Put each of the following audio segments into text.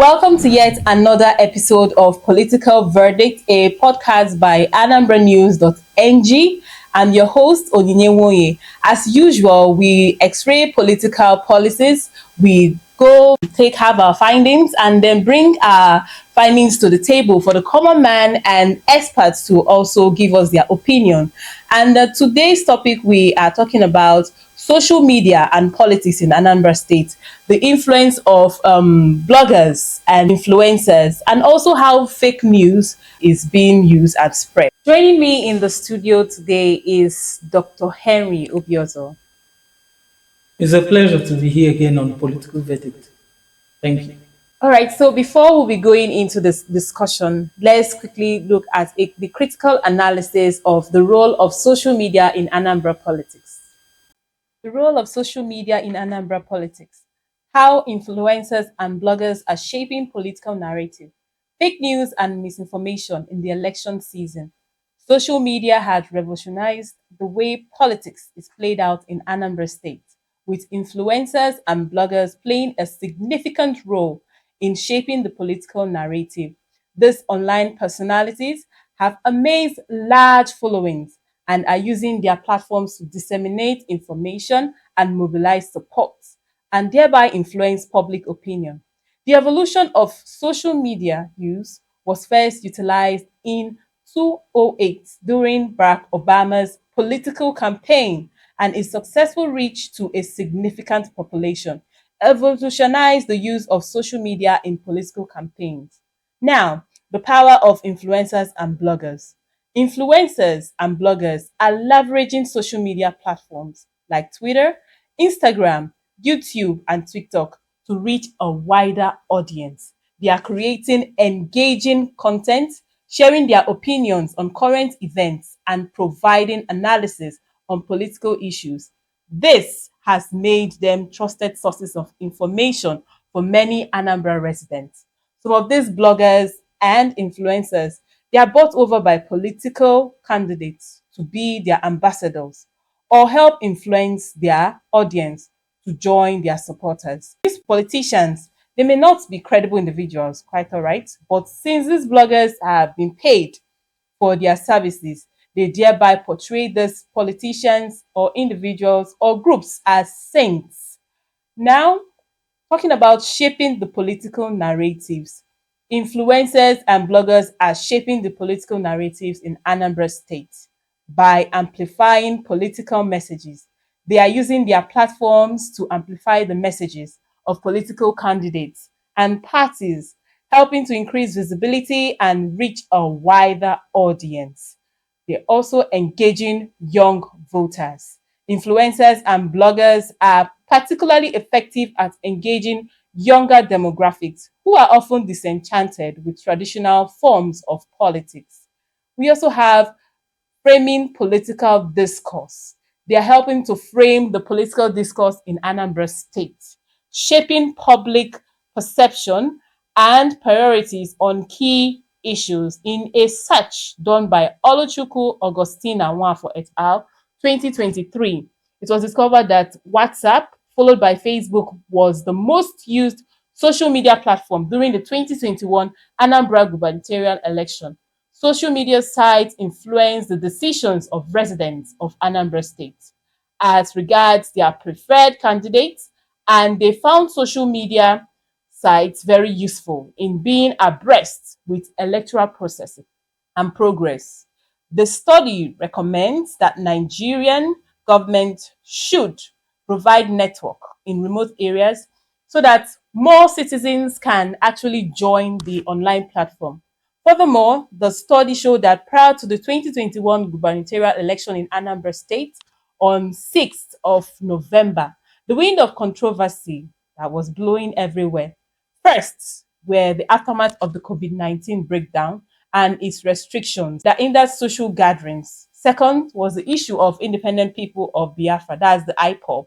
Welcome to yet another episode of Political Verdict, a podcast by anambranews.ng. I'm your host, Onyinye Woye. As usual, we x-ray political policies, we go have our findings and then bring our findings to the table for the common man and experts to also give us their opinion. And today's topic we are talking about social media and politics in Anambra State, the influence of bloggers and influencers, and also how fake news is being used and spread. Joining me in the studio today is Dr. Henry Obiozo. It's a pleasure to be here again on Political Verdict. Thank you. All right, so before we'll be going into this discussion, let's quickly look at the critical analysis of the role of social media in Anambra politics. The role of social media in Anambra politics, how influencers and bloggers are shaping political narrative, fake news and misinformation in the election season. Social media has revolutionized the way politics is played out in Anambra State, with influencers and bloggers playing a significant role in shaping the political narrative. These online personalities have amassed large followings and are using their platforms to disseminate information and mobilize support, and thereby influence public opinion. The evolution of social media use was first utilized in 2008 during Barack Obama's political campaign, and its successful reach to a significant population evolutionized the use of social media in political campaigns. Now, the power of influencers and bloggers. Influencers and bloggers are leveraging social media platforms like Twitter, Instagram, YouTube, and TikTok to reach a wider audience. They are creating engaging content, sharing their opinions on current events, and providing analysis on political issues. This has made them trusted sources of information for many Anambra residents. Some of these bloggers and influencers, they are bought over by political candidates to be their ambassadors or help influence their audience to join their supporters. These politicians, they may not be credible individuals, quite all right, but since these bloggers have been paid for their services, they thereby portray these politicians or individuals or groups as saints. Now, talking about shaping the political narratives. Influencers and bloggers are shaping the political narratives in Anambra State by amplifying political messages. They are using their platforms to amplify the messages of political candidates and parties, helping to increase visibility and reach a wider audience. They're also engaging young voters. Influencers and bloggers are particularly effective at engaging younger demographics who are often disenchanted with traditional forms of politics. We also have framing political discourse. They are helping to frame the political discourse in Anambra State, shaping public perception and priorities on key issues in a search done by Oluchukwu Augustina Nwafo et al. 2023. It was discovered that WhatsApp, followed by Facebook, was the most used social media platform during the 2021 Anambra gubernatorial election. Social media sites influence the decisions of residents of Anambra State as regards their preferred candidates, and they found social media sites very useful in being abreast with electoral processes and progress. The study recommends that Nigerian government should provide network in remote areas so that more citizens can actually join the online platform. Furthermore, the study showed that prior to the 2021 gubernatorial election in Anambra State on 6th of November, the wind of controversy that was blowing everywhere. First, were the aftermath of the COVID-19 breakdown and its restrictions that hindered social gatherings. Second was the issue of independent people of Biafra, that's the IPOB.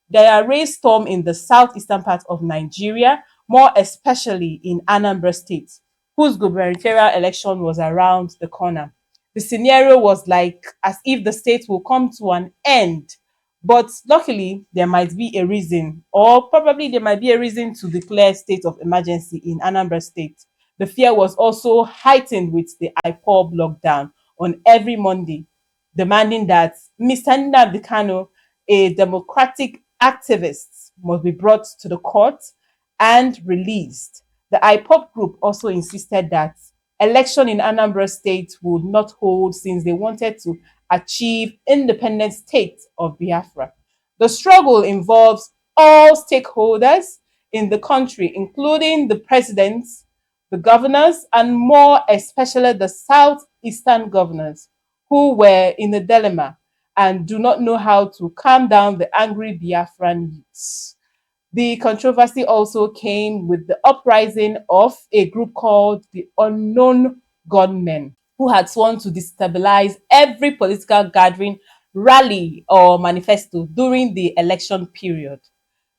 There raised storm in the southeastern part of Nigeria, more especially in Anambra State, whose gubernatorial election was around the corner. The scenario was like as if the state will come to an end But luckily, there might be a reason, or probably there might be a reason to declare state of emergency in Anambra State. The fear was also heightened with the IPOB lockdown on every Monday, demanding that Mr. Nnamdi Kanu, a democratic activist, must be brought to the court and released. The IPOB group also insisted that election in Anambra State would not hold since they wanted to achieve independent state of Biafra. The struggle involves all stakeholders in the country, including the president, the governors, and more especially the southeastern governors who were in a dilemma and do not know how to calm down the angry Biafran youths. The controversy also came with the uprising of a group called the Unknown Gunmen, who had sworn to destabilize every political gathering, rally, or manifesto during the election period.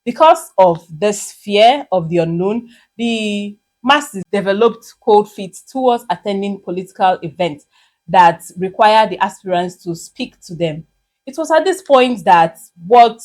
Because of this fear of the unknown, the masses developed cold feet towards attending political events that require the aspirants to speak to them. It was at this point that what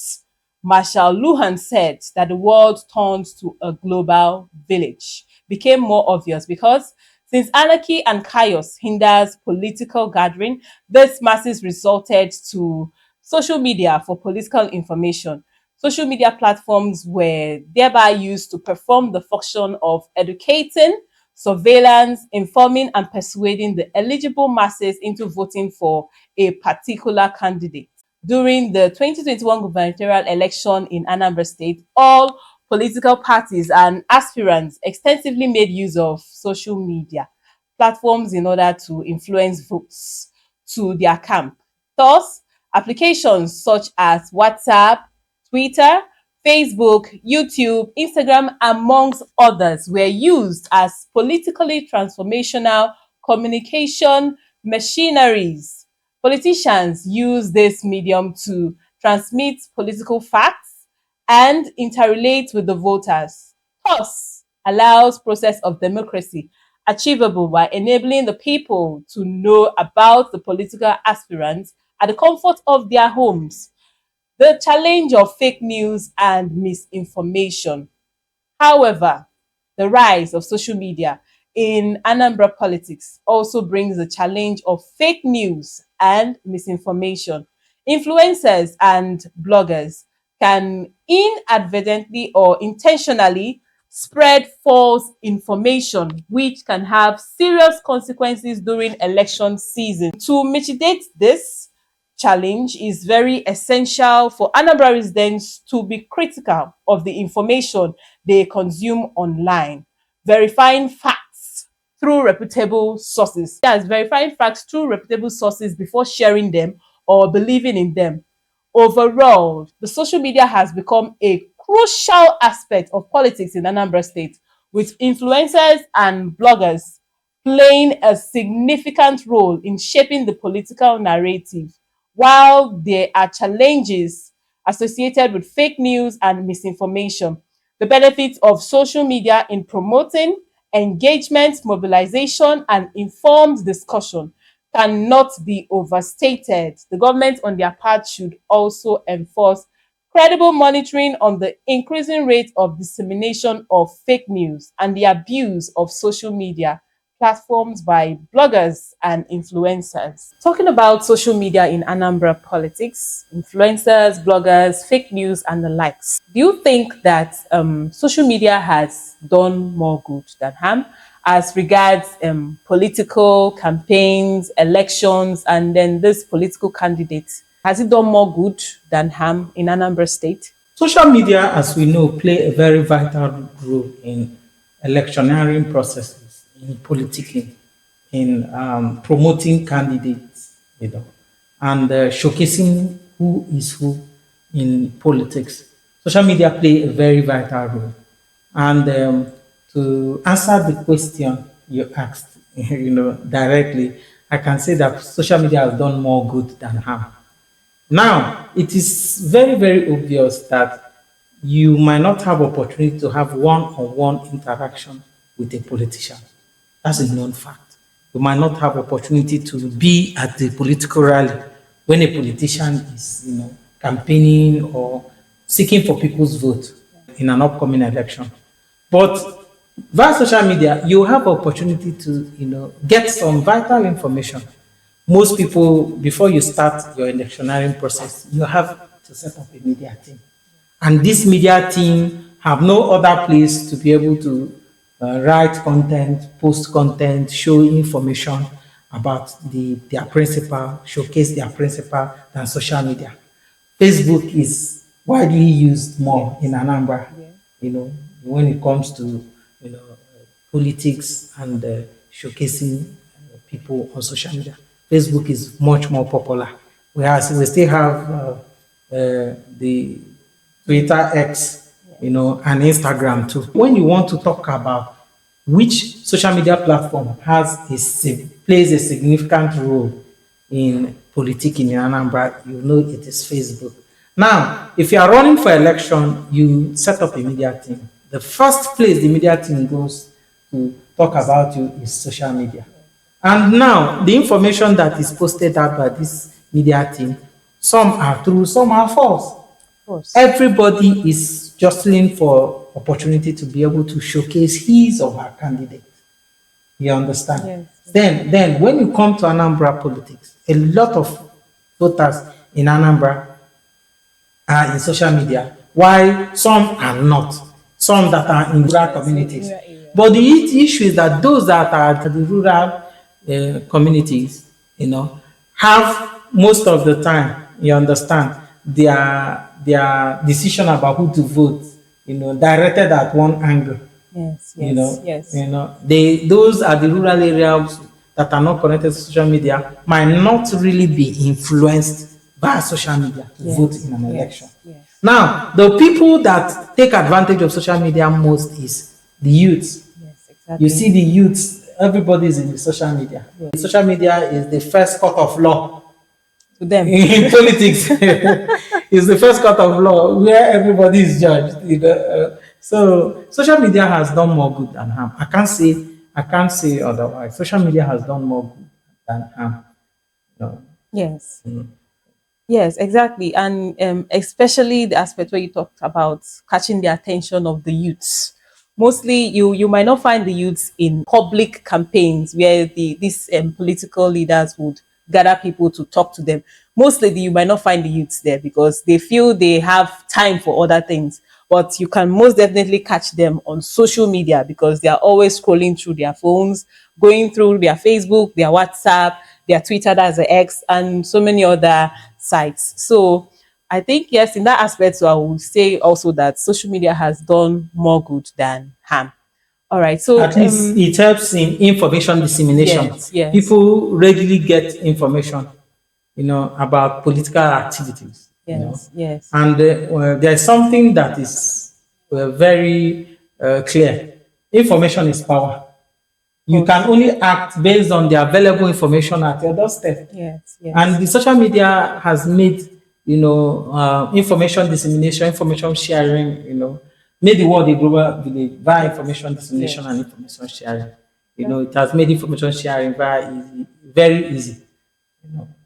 Marshal Luhan said, that the world turns to a global village, became more obvious because since anarchy and chaos hinders political gathering, this masses resorted to social media for political information. Social media platforms were thereby used to perform the function of educating, surveillance, informing, and persuading the eligible masses into voting for a particular candidate. During the 2021 gubernatorial election in Anambra State, all political parties and aspirants extensively made use of social media platforms in order to influence votes to their camp. Thus, applications such as WhatsApp, Twitter, Facebook, YouTube, Instagram, amongst others, were used as politically transformational communication machineries. Politicians use this medium to transmit political facts and interrelate with the voters. Thus, allows process of democracy achievable by enabling the people to know about the political aspirants at the comfort of their homes. The challenge of fake news and misinformation. However, the rise of social media in Anambra politics also brings the challenge of fake news and misinformation. Influencers and bloggers can inadvertently or intentionally spread false information, which can have serious consequences during election season. To mitigate this, challenge is very essential for Anambra residents to be critical of the information they consume online, verifying facts through reputable sources. Yes, verifying facts through reputable sources before sharing them or believing in them. Overall, the social media has become a crucial aspect of politics in Anambra State, with influencers and bloggers playing a significant role in shaping the political narrative. While there are challenges associated with fake news and misinformation, the benefits of social media in promoting engagement, mobilization, and informed discussion cannot be overstated. The government, on their part, should also enforce credible monitoring on the increasing rate of dissemination of fake news and the abuse of social media platforms by bloggers and influencers. Talking about social media in Anambra politics, influencers, bloggers, fake news, and the likes, do you think that social media has done more good than harm as regards political campaigns, elections, and then this political candidates? Has it done more good than harm in Anambra State? Social media, as we know, play a very vital role in electioneering processes, in politicking, in promoting candidates, and showcasing who is who in politics. Social media play a very vital role. And to answer the question you asked, directly, I can say that social media has done more good than harm. Now, it is very, very obvious that you might not have opportunity to have one-on-one interaction with a politician. That's a known fact. You might not have opportunity to be at the political rally when a politician is, campaigning or seeking for people's vote in an upcoming election. But via social media, you have opportunity to, get some vital information. Most people, before you start your electioneering process, you have to set up a media team. And this media team have no other place to be able to write content, post content, show information about their principal, showcase their principal than social media. Facebook is widely used more in Anambra, Yeah. when it comes to politics and showcasing people on social media. Facebook is much more popular, whereas we still have the Twitter X, and Instagram too. When you want to talk about which social media platform plays a significant role in politics in Anambra, you know it is Facebook. Now, if you are running for election, you set up a media team. The first place the media team goes to talk about you is social media. And now, the information that is posted out by this media team, some are true, some are false. Of course. Everybody is jostling for opportunity to be able to showcase his or her candidate. You understand? Yes. Then when you come to Anambra politics, a lot of voters in Anambra are in social media, while some are not. Some that are in rural communities. rural area. But the issue is that those that are at the rural communities, have most of the time, you understand, their decision about who to vote, directed at one angle. Yes, you know, yes. those are the rural areas that are not connected to social media might not really be influenced by social media to vote in an election. Yes. Now, the people that take advantage of social media most is the youth. Yes, exactly. You see the youth, everybody is in the social media. Yes. Social media is the first court of law To them. in politics. It's the first court of law where everybody is judged. So social media has done more good than harm. I can't say otherwise. Social media has done more good than harm. No. Yes. Yes, exactly. And especially the aspect where you talked about catching the attention of the youths. Mostly you might not find the youths in public campaigns where these political leaders would gather people to talk to them. Mostly you might not find the youths there because they feel they have time for other things. But you can most definitely catch them on social media because they are always scrolling through their phones, going through their Facebook, their WhatsApp, their Twitter, that's the X, and so many other sites. So I think, yes, in that aspect, so I would say also that social media has done more good than harm. All right. So At least it helps in information dissemination. yes. People readily get information, about political activities, Yes. and there's something that is very clear. Information is power. You can only act based on the available information at your doorstep. Yes. And the social media has made, information dissemination, information sharing, made the world a global village via information dissemination and information sharing. It has made information sharing very easy.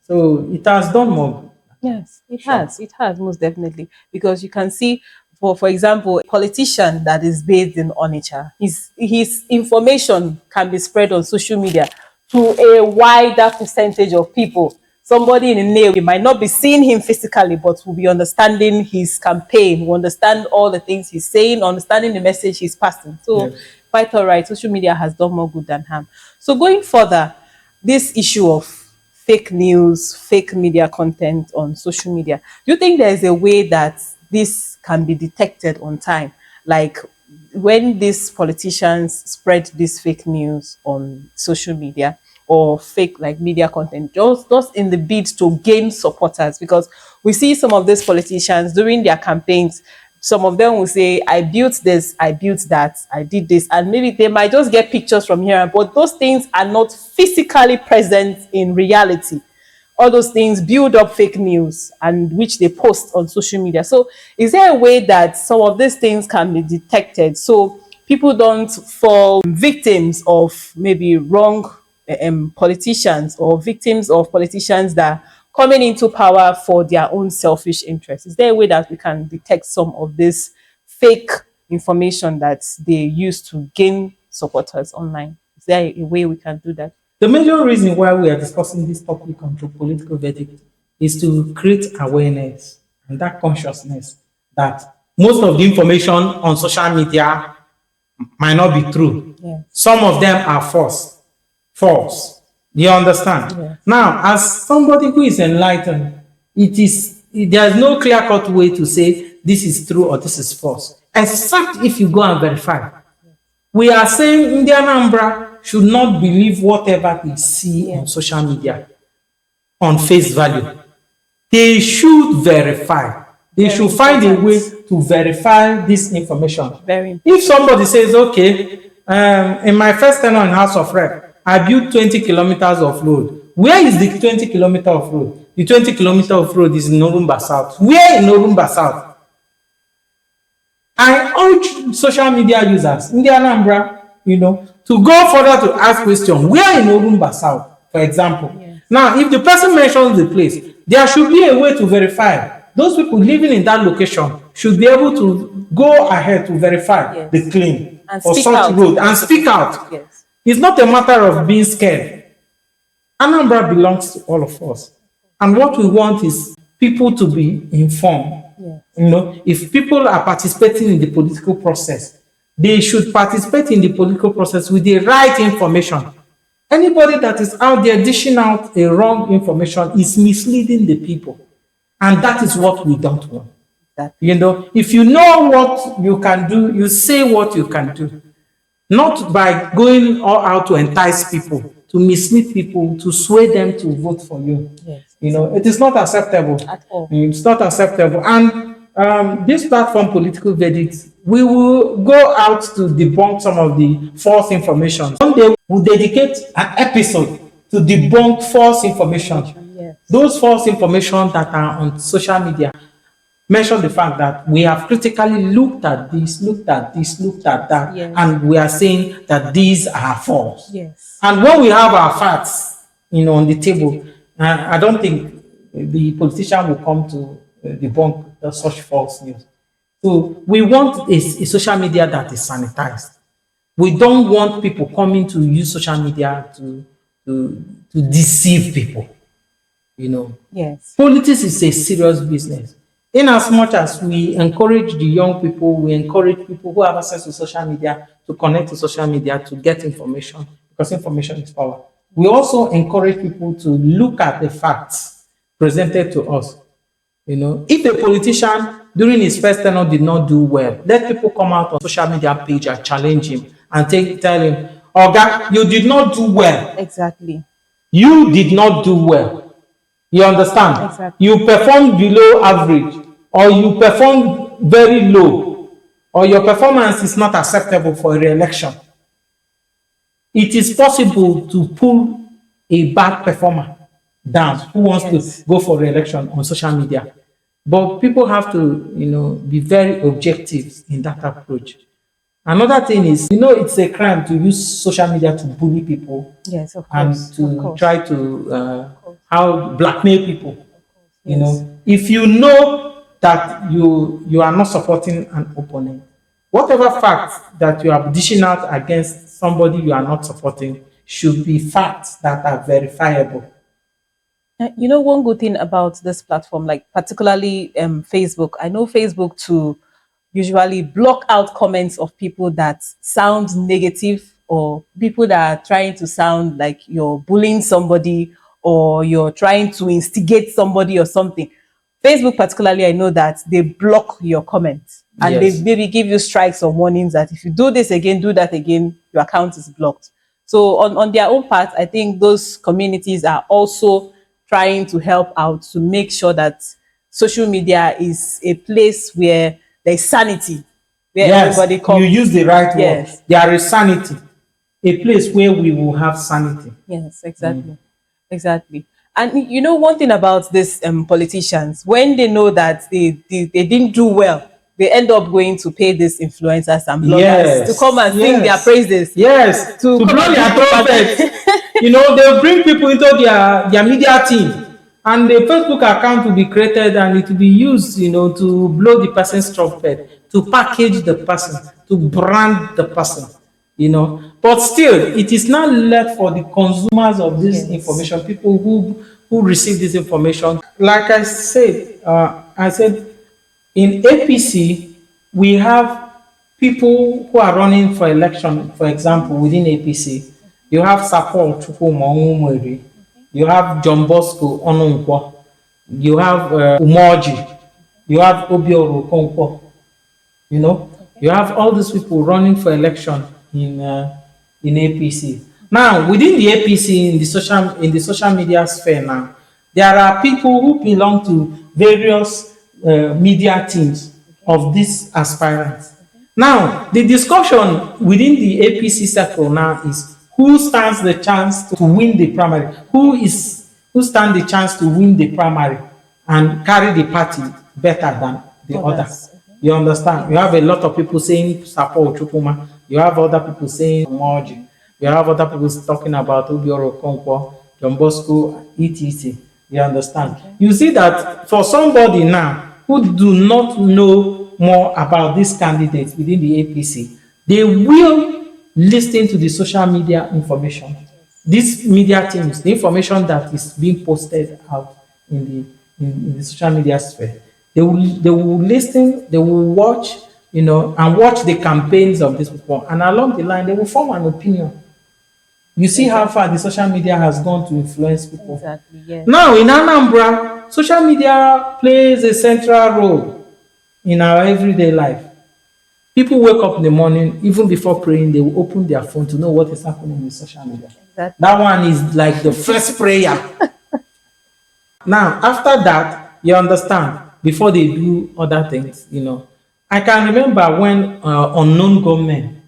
So it has done more good. Yes, it Sure. has. It has most definitely because you can see, for example, a politician that is based in Onitsha, his information can be spread on social media to a wider percentage of people. Somebody in a neighbor might not be seeing him physically, but will be understanding his campaign, will understand all the things he's saying, understanding the message he's passing. So, Yes. quite all right. Social media has done more good than harm. So, going further, this issue of fake news, fake media content on social media. Do you think there is a way that this can be detected on time? Like when these politicians spread this fake news on social media or fake like media content, just in the bid to gain supporters, because we see some of these politicians during their campaigns, some of them will say, I built this, I built that, I did this, and maybe they might just get pictures from here, but those things are not physically present in reality. All those things build up fake news and which they post on social media. So is there a way that some of these things can be detected so people don't fall victims of maybe wrong politicians or victims of politicians that coming into power for their own selfish interests? Is there a way that we can detect some of this fake information that they use to gain supporters online? Is there a way we can do that? The major reason why we are discussing this topic on political verdict is to create awareness and that consciousness that most of the information on social media might not be true. Yes. Some of them are false. Do you understand? Yes. Now, as somebody who is enlightened, there's no clear-cut way to say this is true or this is false, except if you go and verify. We are saying in the Anambra should not believe whatever they see on social media on face value. They should verify. They should find a way to verify this information. If somebody says, okay, in my first tenure in House of Rep, I built 20 kilometers of road. Where is the 20 kilometer of road? The 20 kilometer of road is in Norumba South. Where in Norumba South? I urge social media users in the Anambra, to go further to ask questions. Where in Norumba South, for example? Yes. Now, if the person mentions the place, there should be a way to verify. Those people living in that location should be able to go ahead to verify the claim for such road and speak out. Yes. It's not a matter of being scared. Anambra belongs to all of us. And what we want is people to be informed. Yes. If people are participating in the political process, they should participate in the political process with the right information. Anybody that is out there dishing out a wrong information is misleading the people. And that is what we don't want. If you know what you can do, you say what you can do. Not by going all out to entice people, to mislead people, to sway them to vote for you. Yes. It is not acceptable. At all. It's not acceptable. And this platform, Political Verdict, we will go out to debunk some of the false information. One day we'll dedicate an episode to debunk false information. Yes. Those false information that are on social media mention the fact that we have critically looked at this, looked at that, yes, and we are saying that these are false. Yes. And when we have our facts, on the table, I don't think the politician will come to debunk such false news. So we want a social media that is sanitized. We don't want people coming to use social media to deceive people. Yes. Politics is a serious business. In as much as we encourage the young people, we encourage people who have access to social media to connect to social media to get information, because information is power. We also encourage people to look at the facts presented to us. If a politician during his first tenure did not do well, let people come out on social media page and challenge him and tell him, Oga, you did not do well. Exactly. You did not do well. You understand? Exactly. You performed below average, or you performed very low, or your performance is not acceptable for a re-election. It is possible to pull a bad performer down who wants to go for re-election on social media. But people have to, be very objective in that approach. Another thing is, it's a crime to use social media to bully people. Yes, of course. And to try to blackmail people. Yes. If you know that you are not supporting an opponent, whatever facts that you are dishing out against somebody you are not supporting should be facts that are verifiable. One good thing about this platform, like particularly Facebook, I know Facebook to usually block out comments of people that sound negative, or people that are trying to sound like you're bullying somebody or you're trying to instigate somebody or something. Facebook particularly, I know that they block your comments, and they maybe give you strikes or warnings that if you do this again, do that again, your account is blocked. So on their own part, I think those communities are also trying to help out to make sure that social media is a place where there's sanity, where everybody comes. You use the right word. There is sanity, a place where we will have sanity. Yes, exactly. Exactly. And one thing about these politicians, when they know that they didn't do well, they end up going to pay these influencers and bloggers to come and sing their praises. Yes, to blow their trumpet. They'll bring people into their media team And the Facebook account will be created and it will be used, to blow the person's trumpet, to package the person, to brand the person. But still, it is not left for the consumers of this Yes. information, people who receive this information. Like I said, in APC, we have people who are running for election. For example, within APC, you have Sapo Chukwuma, you have John Bosco Onunkwo, you have Umoji, you have Obioro Okonkwo. You have all these people running for election in APC. Now, within the APC, in the social media sphere now, there are people who belong to various media teams of these aspirants. Now, the discussion within the APC circle now is who stands the chance to win the primary, who stands the chance to win the primary and carry the party better than the other. Others. Okay. You understand? You have a lot of people saying support Chukuma. You have other people saying Moji. You have other people talking about Obioro Konkwo, John Bosco, etc. You understand? Okay. You see that for somebody now who do not know more about these candidates within the APC, they will listen to the social media information. These media teams, the information that is being posted out in the social media sphere, they will listen, they will watch, and watch the campaigns of these people, and along the line they will form an opinion. You see how far the social media has gone to influence people. Exactly. Yes. Now in Anambra, social media plays a central role in our everyday life. People wake up in the morning, even before praying, they will open their phone to know what is happening in social media. Exactly. That one is like the first prayer. Now, after that, you understand, before they do other things. I can remember when unknown gunmen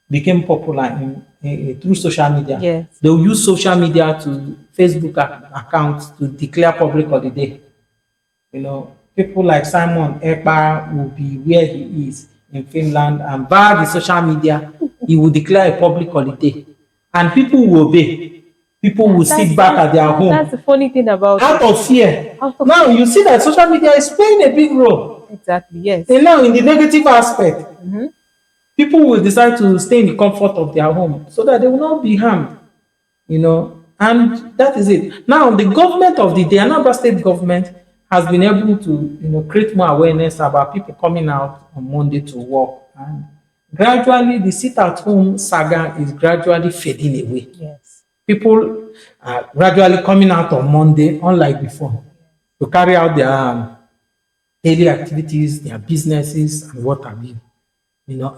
became popular through social media. Yes. They will use social media to Facebook accounts to declare public holiday. People like Simon Ekpa will be where he is in Finland, and via the social media, he will declare a public holiday, and people will obey. People will sit back at their home. That's the funny thing about Out it. of fear. Out of Now you see that social media is playing a big role. Exactly. Yes. And now in the negative aspect, people will decide to stay in the comfort of their home so that they will not be harmed. And that is it. Now the government of the Anambra state government has been able to create more awareness about people coming out on Monday to work, and gradually the sit at home saga is gradually fading away. Yes. People are gradually coming out on Monday, unlike before, to carry out their daily activities, their businesses, and what have you.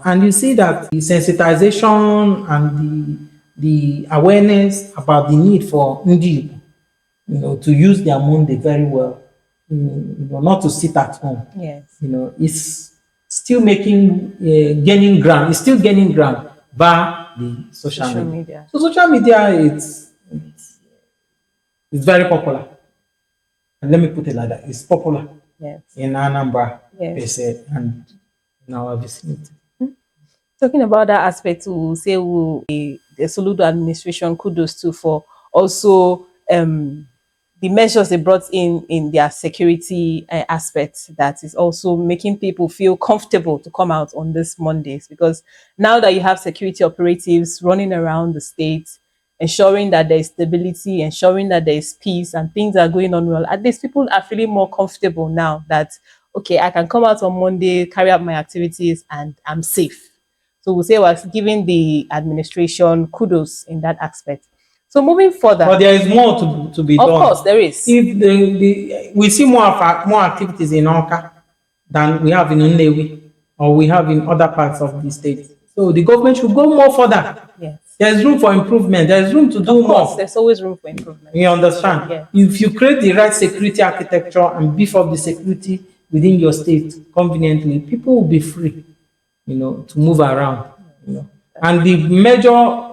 And you see that the sensitization and the awareness about the need for Ndi, to use their Monday very well, not to sit at home. Yes. It's still gaining ground. It's still gaining ground by the social media. So social media, it's very popular. And let me put it like that: it's popular. Yes. In Anambra, Yes. and in our vicinity. Talking about that aspect, we say the Soludo administration kudos to for also the measures they brought in their security aspect, that is also making people feel comfortable to come out on this Mondays, because now that you have security operatives running around the state, ensuring that there is stability, ensuring that there is peace and things are going on well, at least people are feeling more comfortable now that, okay, I can come out on Monday, carry out my activities, and I'm safe. So we'll say we're giving the administration kudos in that aspect. So moving further. But there is more to be done. Of course, there is. If we see more activities in Oka than we have in Nnewi or we have in other parts of the state. So the government should go more further. Yes. There's room for improvement. There's room to do more. There's always room for improvement. You understand? Yeah. If you create the right security architecture and beef up the security within your state conveniently, people will be free, to move around. And the major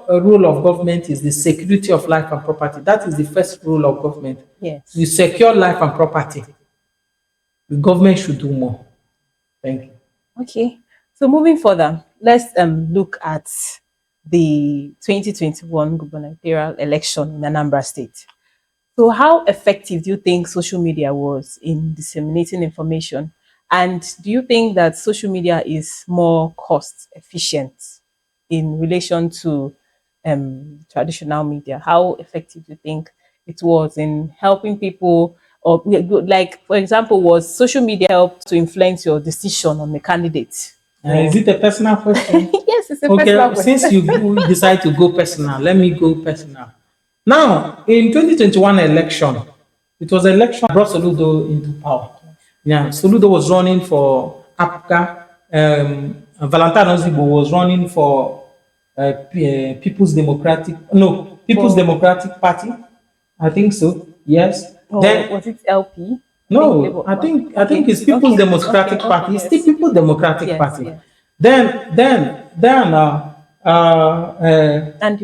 role of government is the security of life and property. That is the first rule of government. Yes. You secure life and property. The government should do more. Thank you. Okay. So moving further, let's look at the 2021 gubernatorial election in Anambra State. So, how effective do you think social media was in disseminating information? And do you think that social media is more cost efficient in relation to traditional media? How effective do you think it was in helping people? Or, like, for example, was social media help to influence your decision on the candidate? Is Or it a personal question? yes, it's a personal Okay, since question. you decide to go personal, let me go personal. Now, in 2021 election, it was election that brought Soludo into power. Yeah, Soludo was running for APCA. Valentine Ozibo was running for People's Democratic, no, People's For Democratic Party. I think so. Yes. or Then was it LP? I think no, Labour. I think Okay, it's People's okay, okay, Democratic okay. Party. It's still Yes, People's Democratic yes, Party. yes. Then And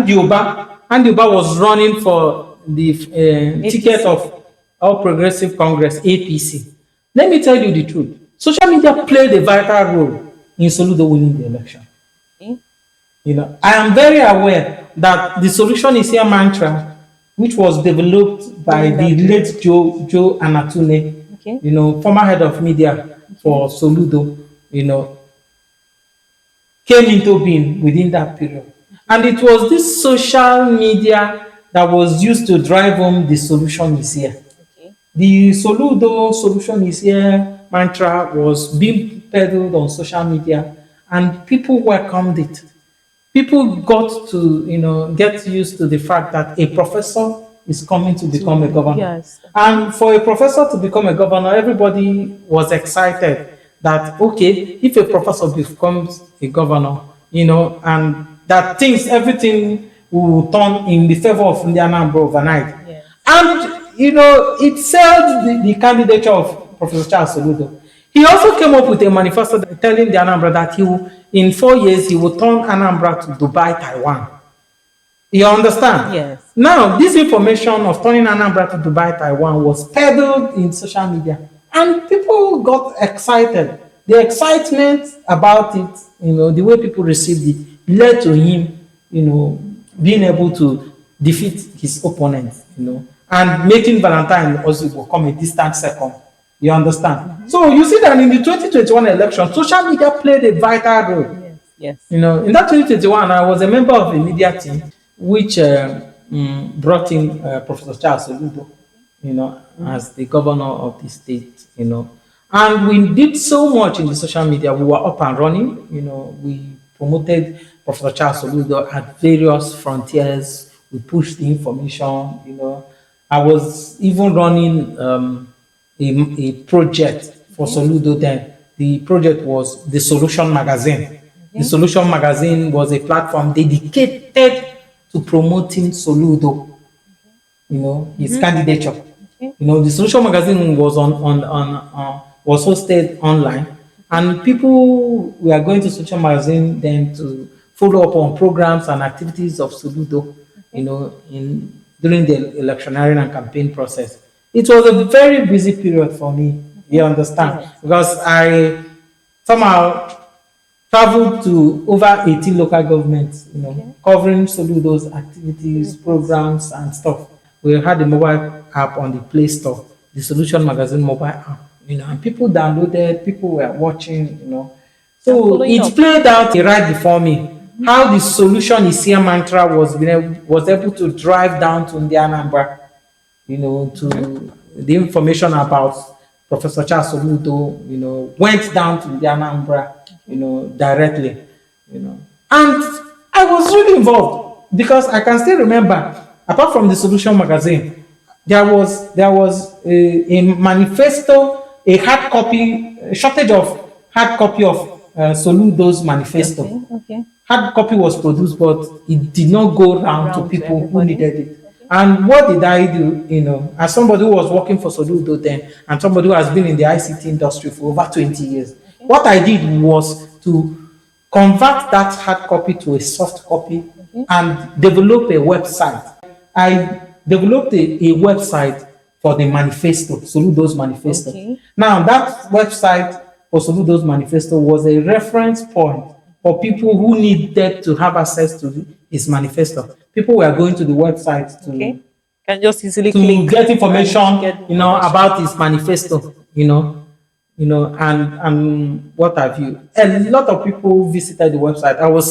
you back Andy Uba was running for the ticket APC. of All Progressive Congress (APC). Let me tell you the truth. Social media played a vital role in Soludo winning the election. Okay. I am very aware that the solution is here mantra, which was developed by During the that period. late Joe Anatune, Okay. former head of media Okay. for Soludo, came into being within that period. And it was this social media that was used to drive home the solution is here. Okay. The Soludo solution is here mantra was being peddled on social media, and people welcomed it. People got to get used to the fact that a professor is coming to become a governor. Yes. And for a professor to become a governor, everybody was excited that okay, if a professor becomes a governor, and that things everything will turn in the favor of the Anambra overnight. Yes. And it sold the candidature of Professor Charles Soludo. He also came up with a manifesto telling the Anambra that in 4 years, he will turn Anambra to Dubai, Taiwan. You understand? Yes. Now, this information of turning Anambra to Dubai, Taiwan was peddled in social media, and people got excited. The excitement about it, the way people received it, led to him, being able to defeat his opponents, and making Valentine also come a distant second. You understand? So you see that in the 2021 election, social media played a vital role. Yes. Yes. In that 2021, I was a member of the media team which brought in Professor Charles Oludo, as the governor of the state, And we did so much in the social media. We were up and running, we promoted Professor Charles Oludo at various frontiers. We pushed the information, I was even running a project for Soludo then. The project was the Solution Magazine. The Solution Magazine was a platform dedicated to promoting Soludo, his candidature. Okay. The Solution Magazine was was hosted online, and people were going to Social Magazine then to follow up on programs and activities of Soludo, during the electioneering and campaign process. It was a very busy period for me. You understand? Yes. Because I somehow traveled to over 18 local governments, covering Soludo's activities, programs, and stuff. We had the mobile app on the Play Store, the Solution Magazine mobile app, and people downloaded, people were watching. So following it up. played out right before me. How the solution is here mantra was able to drive down to the Anambra, to the information about Professor Charles Soludo, went down to the Anambra, directly, And I was really involved because I can still remember, apart from the Solution Magazine, there was a manifesto, a hard copy, a shortage of hard copy of Soludo's manifesto. Okay. Okay. Hard copy was produced, but it did not go round to Around to people who everybody. needed it. And what did I do? As somebody who was working for Soludo then, and somebody who has been in the ICT industry for over 20 years, what I did was to convert that hard copy to a soft copy and develop a website. I developed a website for the manifesto, Soludo's manifesto. Okay. Now, that website for Soludo's manifesto was a reference point for people who needed to have access to his manifesto. People were going to the website to Okay. can just easily to click get and information, get the information. about his manifesto, and what have you. A lot of people visited the website. I was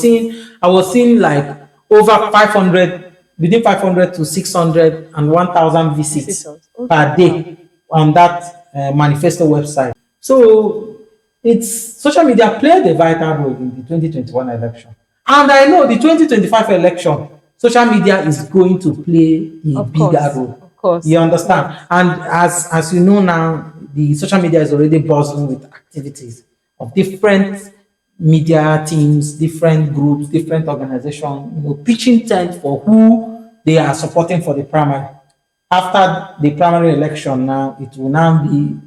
seeing like over 500, between 500 to 600 and 1,000 visits Visitors. Okay, per wow. day on that manifesto website. So it's social media played a vital role in the 2021 election. And I know the 2025 election, social media is going to play a Of bigger course, role. of course. You understand? And as you know now, the social media is already buzzing with activities of different media teams, different groups, different organizations, pitching tent for who they are supporting for the primary. After the primary election now, it will now be,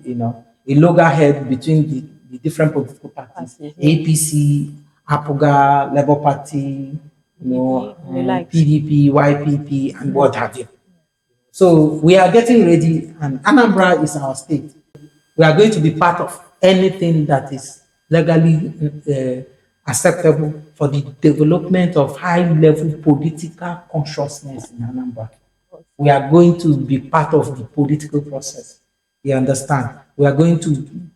a loggerhead between the different political parties, As usual. APC, APOGA, Labour Party, PDP and the likes. PDP, YPP, and what have you. So we are getting ready, and Anambra is our state. We are going to be part of anything that is legally acceptable for the development of high level political consciousness in Anambra. We are going to be part of the political process. You understand? We are going to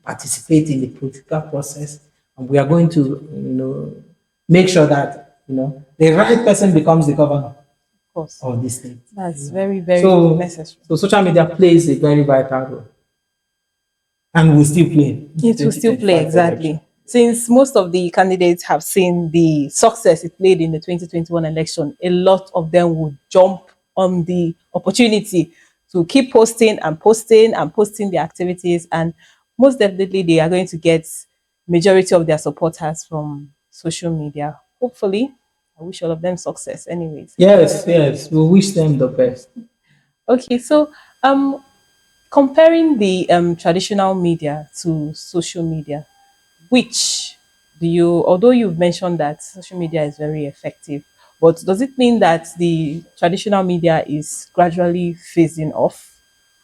participate in the political process, and we are going to, make sure that the right person becomes the governor Of course. of the state. That's very, very So, necessary. so social media plays a very vital role, and will still play in the It will still play 2025 election. exactly. Since most of the candidates have seen the success it played in the 2021 election, a lot of them would jump on the opportunity to keep posting and posting and posting their activities. And most definitely, they are going to get majority of their supporters from social media. Hopefully, I wish all of them success. Anyways, Yes, yes, we wish them the best. okay. So, um, comparing the traditional media to social media, which do you, although you've mentioned that social media is very effective, but does it mean that the traditional media is gradually phasing off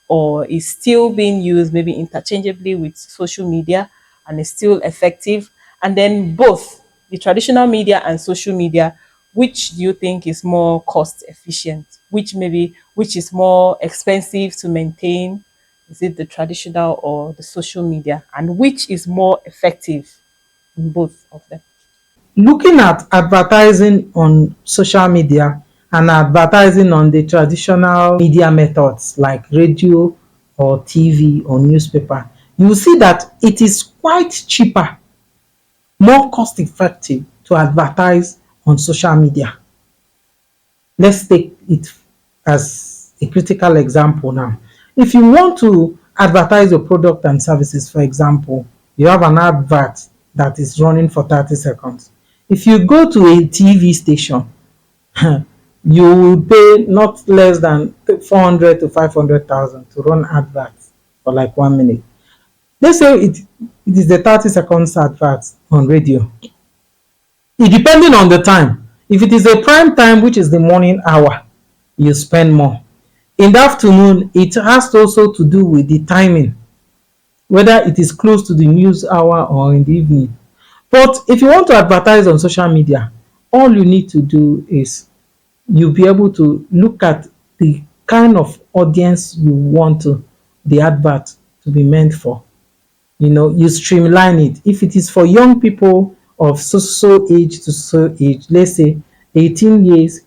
or is still being used maybe interchangeably with social media and is still effective? And then both the traditional media and social media, which do you think is more cost efficient? Which is more expensive to maintain? Is it the traditional or the social media? And which is more effective in both of them? Looking at advertising on social media and advertising on the traditional media methods like radio or TV or newspaper, you will see that it is quite cheaper, more cost effective to advertise on social media. Let's take it as a critical example now. If you want to advertise your product and services, for example, you have an advert that is running for 30 seconds. If you go to a TV station, you will pay not less than 400 to 500,000 to run adverts for like 1 minute. Let's say it is the 30 seconds advert on radio. It depending on the time. If it is a prime time, which is the morning hour, you spend more. In the afternoon, it has also to do with the timing, whether it is close to the news hour or in the evening. But if you want to advertise on social media, all you need to do is you'll be able to look at the kind of audience you want the advert to be meant for. You streamline it. If it is for young people of so age to so age, let's say 18 years,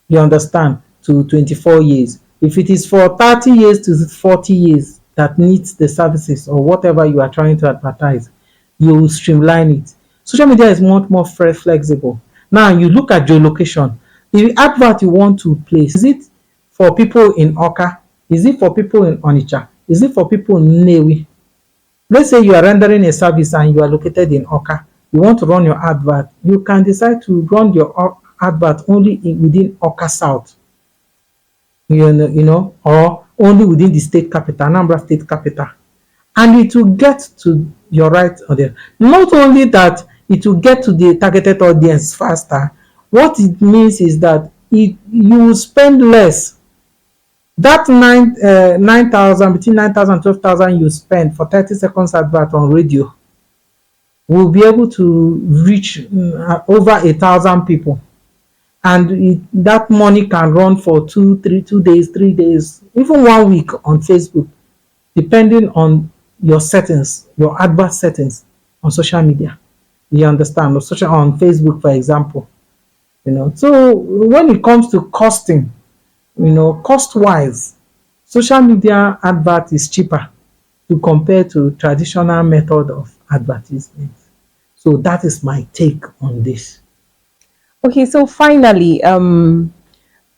you understand, to 24 years. If it is for 30 years to 40 years that needs the services or whatever you are trying to advertise, you streamline it. Social media is much more flexible. Now you look at your location. The advert you want to place, is it for people in Oka? Is it for people in Onitsha? Is it for people in Nnewi? Let's say you are rendering a service and you are located in Oka. You want to run your advert. You can decide to run your advert only within Oka South, or only within the state capital, Anambra state capital. And it will get to your right audience. Not only that, it will get to the targeted audience faster. What it means is that you will spend less. That 9,000, between 9,000 and 12,000 you spend for 30 seconds advert on radio will be able to reach over 1,000 people. and that money can run for 2 days, 3 days, even 1 week on Facebook, depending on your settings, your advert settings on social media. You understand? On Facebook, for example. So when it comes to costing, cost wise, social media advert is cheaper to compare to traditional method of advertisement. So that is my take on this. Okay, so finally,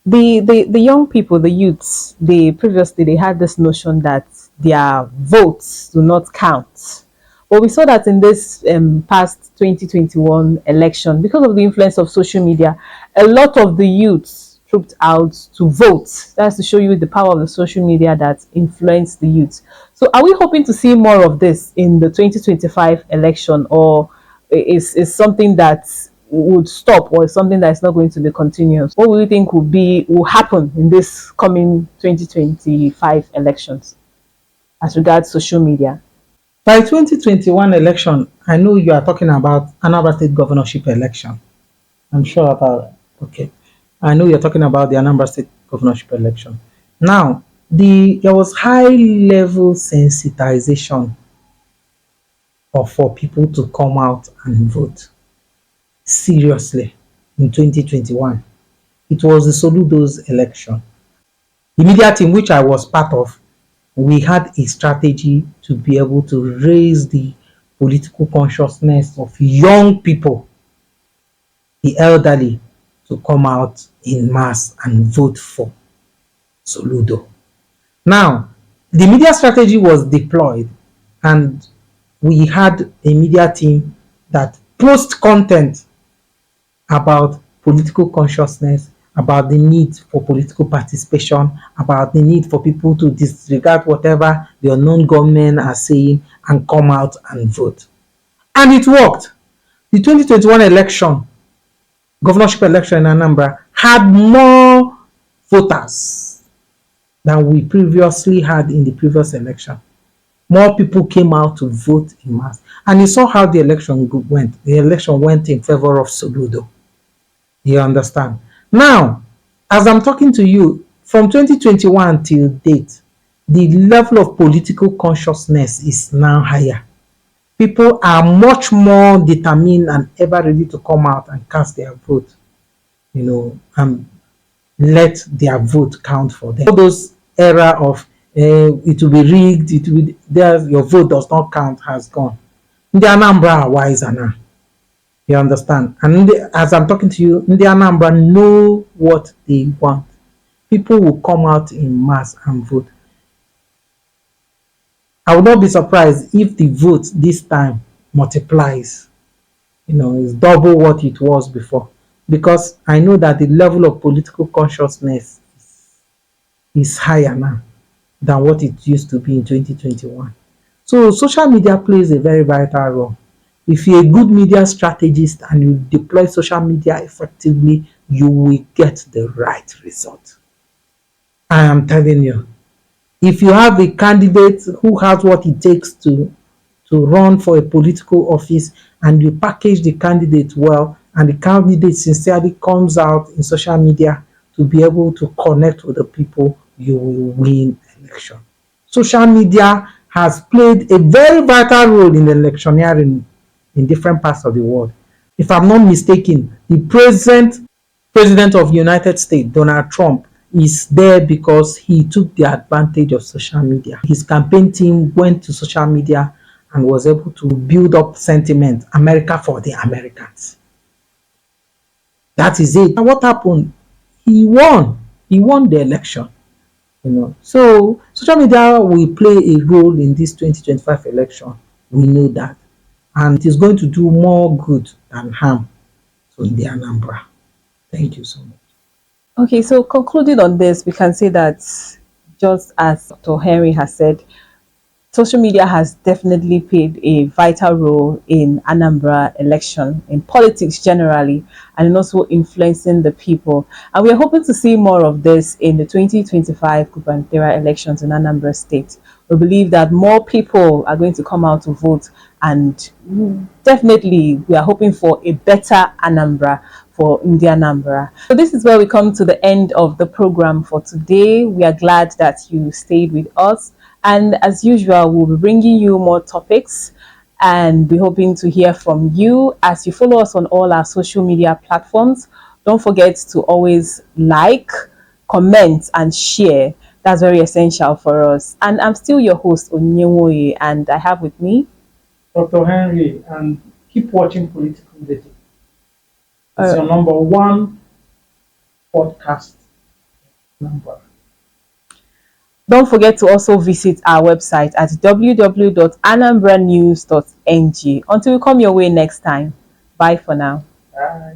the young people, the youths, they previously they had this notion that their votes do not count. But we saw that in this past 2021 election, because of the influence of social media, a lot of the youths trooped out to vote. That's to show you the power of the social media that influenced the youth. So are we hoping to see more of this in the 2025 election, or is something that would stop, or is something that is not going to be continuous? What do you think will happen in this coming 2025 elections as regards social media? By 2021 election, I know you are talking about Anambra State governorship election. I'm sure about it. Okay. I know you're talking about the Anambra State governorship election. Now, there was high level sensitization for people to come out and vote seriously in 2021. It was the Soludo's election. The media team, which I was part of, we had a strategy to be able to raise the political consciousness of young people, the elderly, to come out in mass and vote for Soludo. Now, the media strategy was deployed, and we had a media team that post content about political consciousness, about the need for political participation, about the need for people to disregard whatever the unknown government are saying and come out and vote. And it worked. The 2021 election, governorship election in Anambra, had more voters than we previously had in the previous election. More people came out to vote in mass. And you saw how the election went. The election went in favor of Soludo. You understand? Now, as I'm talking to you, from 2021 till date, the level of political consciousness is now higher. People are much more determined and ever ready to come out and cast their vote, and let their vote count for them. All those era of it will be rigged, your vote does not count has gone. The Anambra are wiser now. You understand? And as I'm talking to you, the Anambra know what they want. People will come out in mass and vote. I would not be surprised if the vote this time multiplies. It's double what it was before. Because I know that the level of political consciousness is higher now than what it used to be in 2021. So social media plays a very vital role. If you're a good media strategist and you deploy social media effectively, you will get the right result. I am telling you. If you have a candidate who has what it takes to run for a political office, and you package the candidate well, and the candidate sincerely comes out in social media to be able to connect with the people, you will win election. Social media has played a very vital role in electioneering in different parts of the world. If I'm not mistaken, the present president of the United States, Donald Trump, is there because he took the advantage of social media. His campaign team went to social media and was able to build up sentiment, America for the Americans. That is it. And what happened? He won. He won the election. So social media will play a role in this 2025 election. We know that. And it is going to do more good than harm to the Anambra. Thank you so much. Okay, so concluding on this, we can say that just as Dr. Henry has said, social media has definitely played a vital role in Anambra election, in politics generally, and in also influencing the people. And we are hoping to see more of this in the 2025 gubernatorial elections in Anambra State. We believe that more people are going to come out to vote, and definitely we are hoping for a better Anambra for Anambra. So this is where we come to the end of the program for today. We are glad that you stayed with us. And as usual, we'll be bringing you more topics and be hoping to hear from you as you follow us on all our social media platforms. Don't forget to always like, comment, and share. That's very essential for us. And I'm still your host, Onyewoye, and I have with me Dr. Henry, and keep watching Political Data. It's uh, your number one podcast number. don't forget to also visit our website at www.anambranews.ng. Until we come your way next time. Bye for now. Bye.